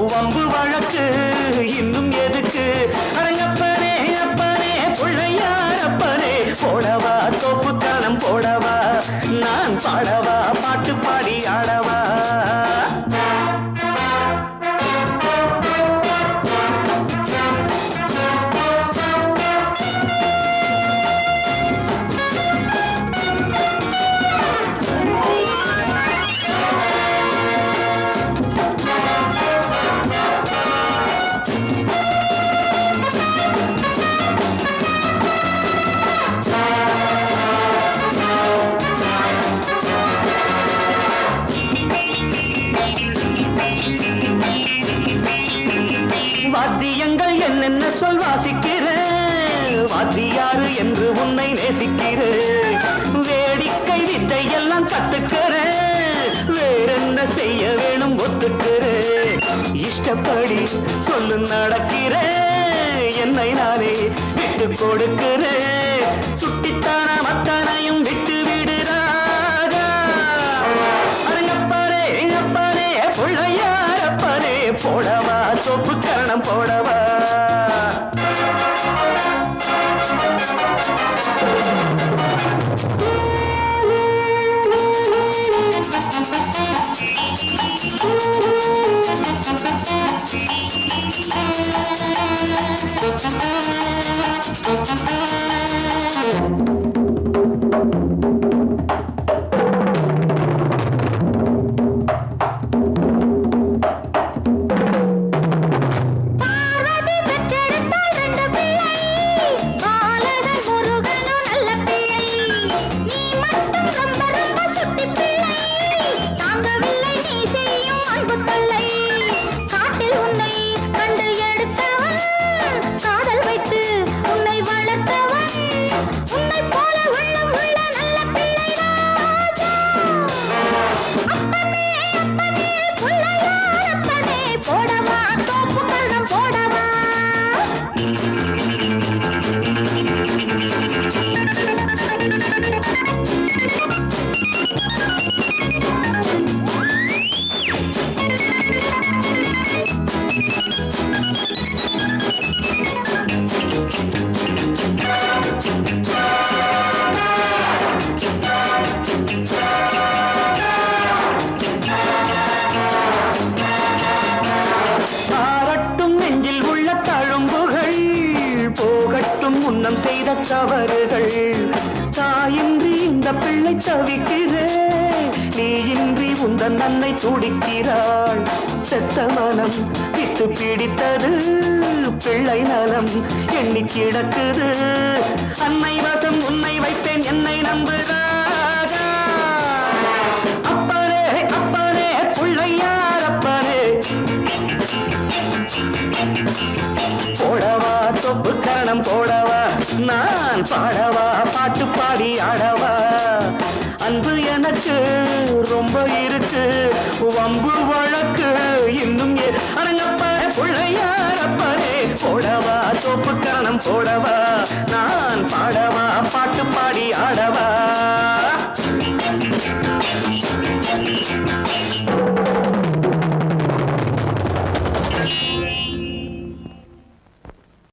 வம்பு வழக்கு இன்னும் எதுக்கு அரங்கப்பனே அப்பனே பிள்ளையார் அப்பனே போடவா தோப்பு காலம் போடவா நான் பாடவா பாட்டு பாடி ஆடவா வாத்தியங்கள் என்னென்ன சொல் வாசிக்கிறேன் வாத்தியாரு என்று உன்னை நேசிக்கிறேன் வேடிக்கை வித்தை எல்லாம் கத்துக்கிறேன் வேறென்ன செய்ய வேணும் ஒத்துக்கிறேன் இஷ்டப்படி சொல்லு நடக்கிறேன் என்னை நானே விட்டு கொடுக்கிறேன் சுட்டித்தான மத்தனையும் விட்டு விடுறாரா அரங்கப்பாரே எங்கப்பாரே பிள்ளையாரப்பரே போடவா சொப்பு கரணம் போடவா முன்னம் செய்த தவறுகள் தாயின்றி இந்த பிள்ளை தவிக்கிறேன் நீயின்றி உந்தன் அன்னை துடிக்கிறாள் செத்த மனம் விட்டு பிடித்தது பிள்ளை நலம் எண்ணி கிடக்குது அன்னை வசம் உன்னை வைத்தேன் என்னை நம்புகிறாரா அப்பனே அப்பனே பிள்ளையார் அப்பனே போடவா தொப்பு கரணம் போடவா நான் பாடவா பாட்டு பாடி ஆடவா அன்பு எனக்கு ரொம்ப இருக்கு வம்பு வழக்கு இன்னும் அரங்கப்ப பிள்ளையாரப்பனே போடவா தொப்பு கரணம் போடவா நான் பாடவா பாட்டு பாடி ஆடவா